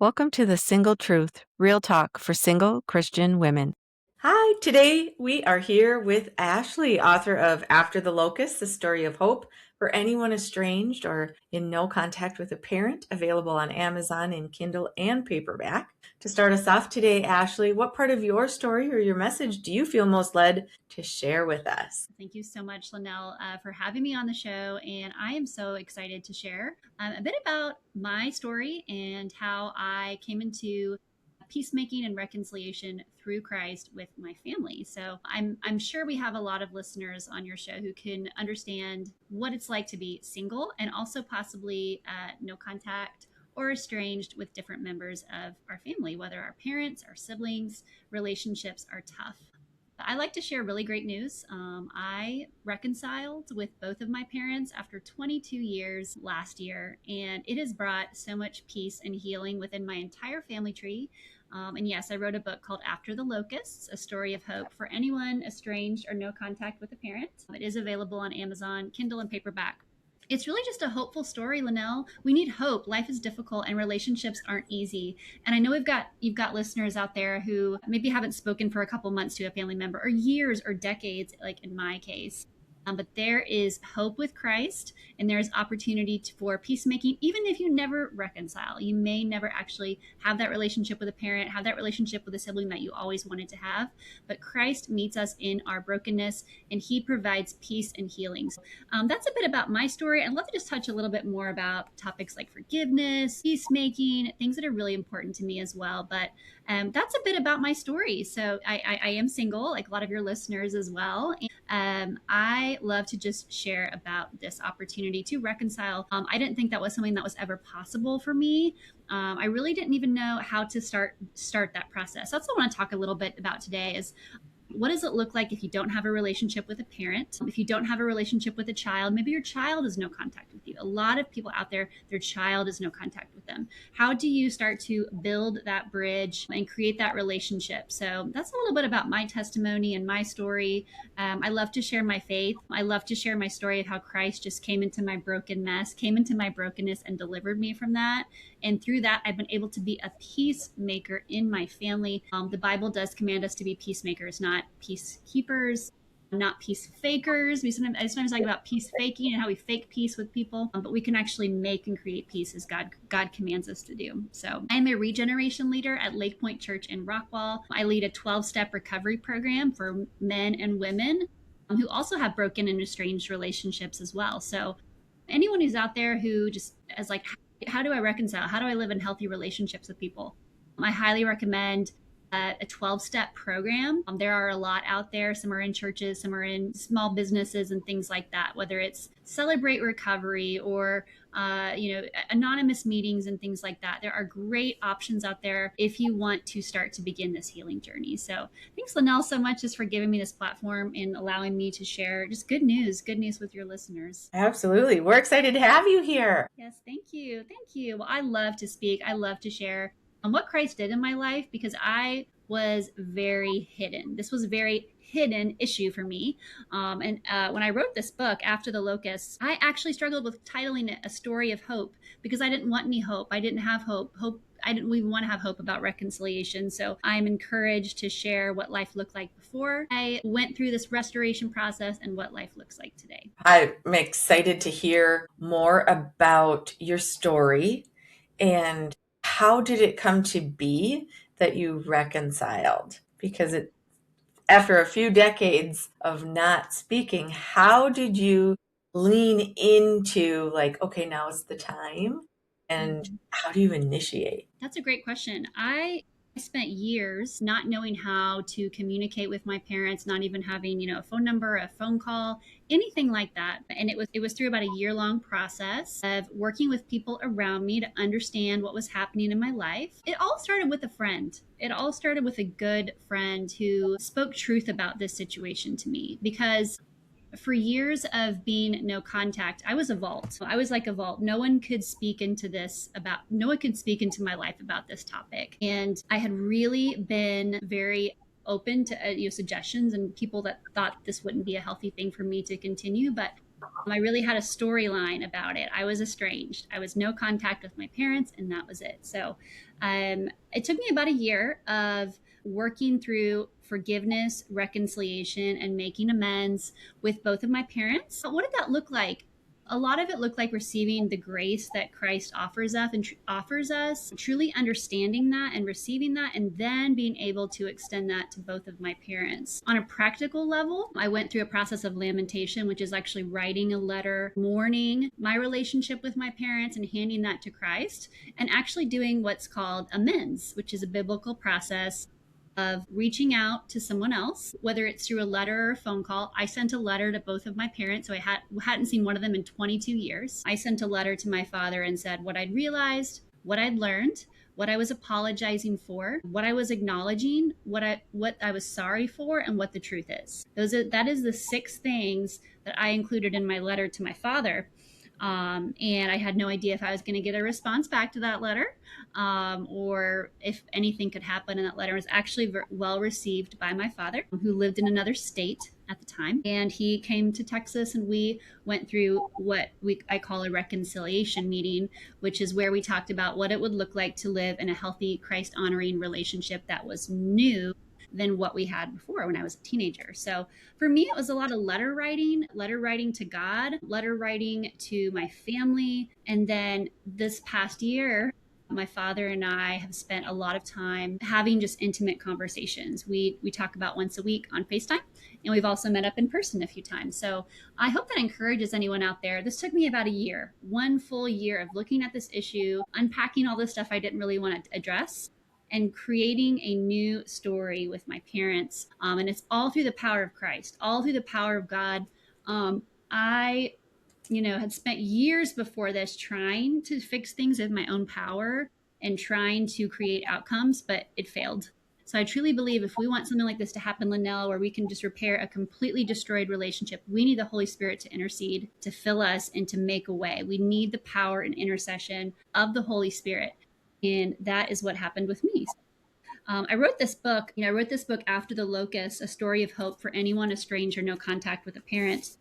Welcome to the Single Truth, real talk for single Christian women. Hi, today we are here with Ashley, author of After the Locust, The Story of Hope for Anyone Estranged or in No Contact with a Parent, available on Amazon in Kindle and paperback. To start us off today, Ashley, what part of your story or your message do you feel most led to share with us? Thank you so much, Linnell, for having me on the show. And I am so excited to share a bit about my story and how I came into peacemaking and reconciliation through Christ with my family. So I'm sure we have a lot of listeners on your show who can understand what it's like to be single and also possibly no contact or estranged with different members of our family, whether our parents, our siblings, relationships are tough. I like to share really great news. I reconciled with both of my parents after 22 years last year, and it has brought so much peace and healing within my entire family tree. And yes, I wrote a book called After the Locusts, A Story of Hope for Anyone Estranged or No Contact with a Parent. It is available on Amazon, Kindle, and paperback. It's really just a hopeful story, Linnell. We need hope. Life is difficult and relationships aren't easy. And I know you've got listeners out there who maybe haven't spoken for a couple months to a family member or years or decades, like in my case. But there is hope with Christ, and there is opportunity for peacemaking, even if you never reconcile. You may never actually have that relationship with a parent, have that relationship with a sibling that you always wanted to have. But Christ meets us in our brokenness, and He provides peace and healing. So, that's a bit about my story. I'd love to just touch a little bit more about topics like forgiveness, peacemaking, things that are really important to me as well. But that's a bit about my story. So I am single, like a lot of your listeners as well. I love to just share about this opportunity to reconcile. I didn't think that was something that was ever possible for me. I really didn't even know how to start that process. That's what I want to talk a little bit about today is what does it look like if you don't have a relationship with a parent? If you don't have a relationship with a child, maybe your child is no contact with you. A lot of people out there, their child is no contact with them. How do you start to build that bridge and create that relationship? So that's a little bit about my testimony and my story. I love to share my faith. I love to share my story of how Christ just came into my broken mess, came into my brokenness and delivered me from that. And through that, I've been able to be a peacemaker in my family. The Bible does command us to be peacemakers, not peacekeepers, not peace fakers. I sometimes talk about peace faking and how we fake peace with people, but we can actually make and create peace as God commands us to do. So I'm a regeneration leader at Lake Point Church in Rockwall. I lead a 12-step recovery program for men and women who also have broken and estranged relationships as well. So anyone who's out there who just is like, how do I reconcile? How do I live in healthy relationships with people? I highly recommend a 12-step program. There are a lot out there. Some are in churches, some are in small businesses and things like that, whether it's Celebrate Recovery or anonymous meetings and things like that. There are great options out there if you want to start to begin this healing journey. So thanks, Linnell, so much just for giving me this platform and allowing me to share just good news with your listeners. Absolutely. We're excited to have you here. Yes, thank you. Thank you. Well, I love to speak. I love to share on what Christ did in my life because I was very hidden. This was a very hidden issue for me. And when I wrote this book, After the Locusts, I actually struggled with titling it A Story of Hope because I didn't want any hope. I didn't have hope. I didn't even want to have hope about reconciliation. So I'm encouraged to share what life looked like before I went through this restoration process and what life looks like today. I'm excited to hear more about your story and how did it come to be that you reconciled? Because after a few decades of not speaking, how did you lean into like, okay, now is the time? And how do you initiate? That's a great question. I spent years not knowing how to communicate with my parents, not even having, a phone number, a phone call, anything like that. And it was through about a year-long process of working with people around me to understand what was happening in my life. It all started with a friend. It all started with a good friend who spoke truth about this situation to me because for years of being no contact, I was a vault. I was like a vault. No one could speak into my life about this topic. And I had really been very open to suggestions and people that thought this wouldn't be a healthy thing for me to continue. But I really had a storyline about it. I was estranged. I was no contact with my parents, and that was it. So it took me about a year of working through forgiveness, reconciliation, and making amends with both of my parents. But what did that look like? A lot of it looked like receiving the grace that Christ offers us and offers us, truly understanding that and receiving that, and then being able to extend that to both of my parents. On a practical level, I went through a process of lamentation, which is actually writing a letter, mourning my relationship with my parents and handing that to Christ, and actually doing what's called amends, which is a biblical process of reaching out to someone else, whether it's through a letter or a phone call. I sent a letter to both of my parents, so I hadn't seen one of them in 22 years. I sent a letter to my father and said what I'd realized, what I'd learned, what I was apologizing for, what I was acknowledging, what I was sorry for, and what the truth is. That is the 6 things that I included in my letter to my father. And I had no idea if I was going to get a response back to that letter, or if anything could happen. And that letter was actually well received by my father, who lived in another state at the time. And he came to Texas, and we went through what I call a reconciliation meeting, which is where we talked about what it would look like to live in a healthy, Christ-honoring relationship that was new than what we had before when I was a teenager. So for me, it was a lot of letter writing to God, letter writing to my family. And then this past year, my father and I have spent a lot of time having just intimate conversations. We talk about once a week on FaceTime, and we've also met up in person a few times. So I hope that encourages anyone out there. This took me about a year, 1 full year of looking at this issue, unpacking all the stuff I didn't really want to address, and creating a new story with my parents. And it's all through the power of Christ, all through the power of God. I had spent years before this trying to fix things with my own power and trying to create outcomes, but it failed. So I truly believe if we want something like this to happen, Linnell, where we can just repair a completely destroyed relationship, we need the Holy Spirit to intercede, to fill us, and to make a way. We need the power and intercession of the Holy Spirit. And that is what happened with me. I wrote this book. I wrote this book after The Locust, a story of hope for anyone estranged or no contact with a parent,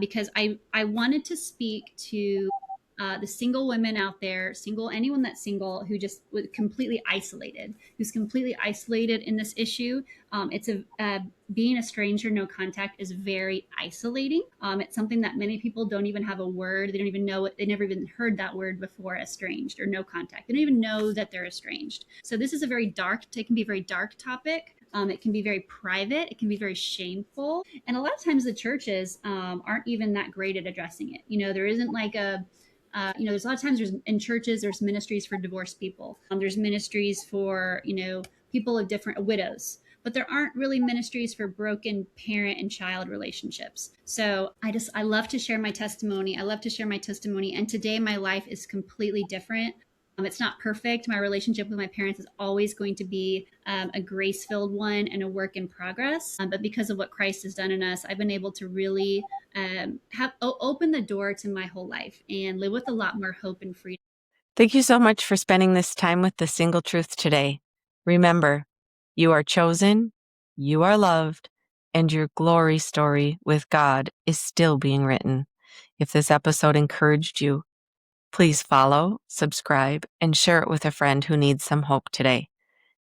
because I wanted to speak to the single women out there, anyone that's single, who just was completely isolated, who's completely isolated in this issue. Being a stranger, no contact is very isolating. It's something that many people don't even have a word. They don't even know it. They never even heard that word before, estranged or no contact. They don't even know that they're estranged. So this is it can be a very dark topic. It can be very private. It can be very shameful. And a lot of times the churches aren't even that great at addressing it. There isn't like there's a lot of times in churches, there's ministries for divorced people. There's ministries for, people of different widows, but there aren't really ministries for broken parent and child relationships. So I love to share my testimony. And today my life is completely different. It's not perfect. My relationship with my parents is always going to be a grace-filled one and a work in progress. But because of what Christ has done in us, I've been able to really open the door to my whole life and live with a lot more hope and freedom. Thank you so much for spending this time with The Single Truth today. Remember, you are chosen, you are loved, and your glory story with God is still being written. If this episode encouraged you, please follow, subscribe, and share it with a friend who needs some hope today.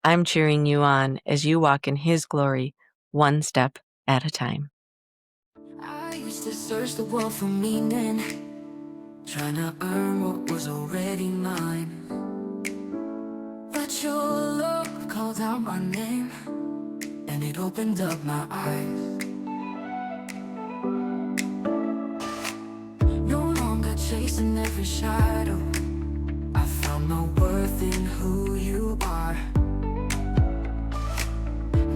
I'm cheering you on as you walk in His glory, one step at a time. I used to search the world for meaning, trying to earn what was already mine. But your love called out my name, and it opened up my eyes. Chasing every shadow, I found my worth in who you are.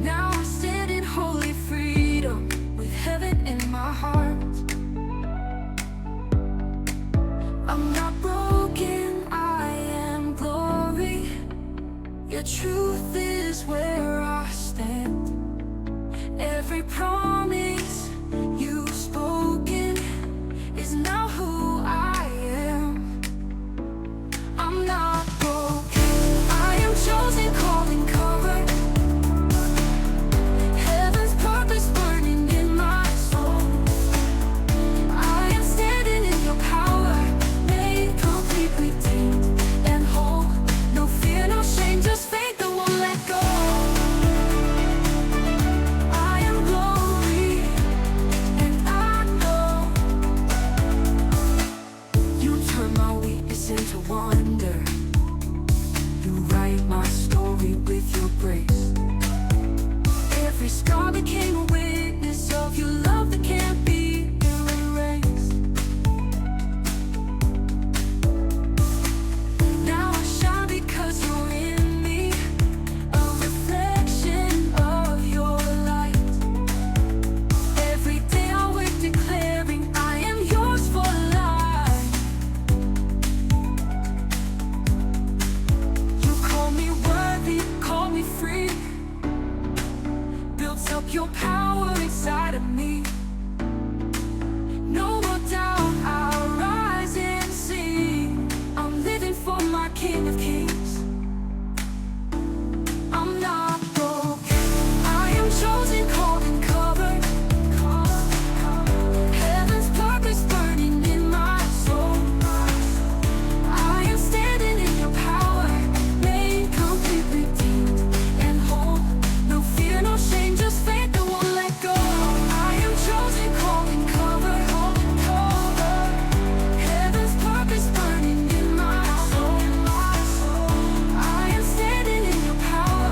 Now I stand in holy freedom, with heaven in my heart. I'm not broken, I am glory. Your truth is where I stand. Every promise you've spoken is now who I am. I'm not broken, I am chosen, called and covered. Heaven's purpose burning in my soul. I up your power inside of me. No more doubt, I'll rise and sing. I'm living for my King of Kings. I'm not broken, I am chosen, called and covered. Heaven's purpose burning in my soul. I am standing in your power, made complete, redeemed and whole. No fear, no shame, just faith that won't let go. I am chosen, called and covered. Heaven's purpose burning in my soul. I am standing in your power,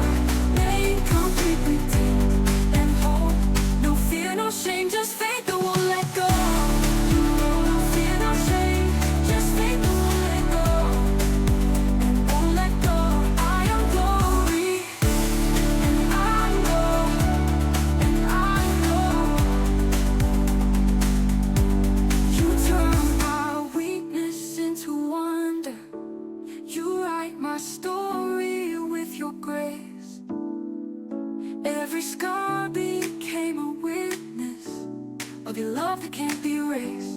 made complete, redeemed and whole. No fear, no shame, just faith that won't let go. No fear, no shame, just faith that won't let go. And won't let go. I am glory, and I know, you turn my weakness into wonder. You write my story with your grace. Every scar became a witness of your love that can't be erased.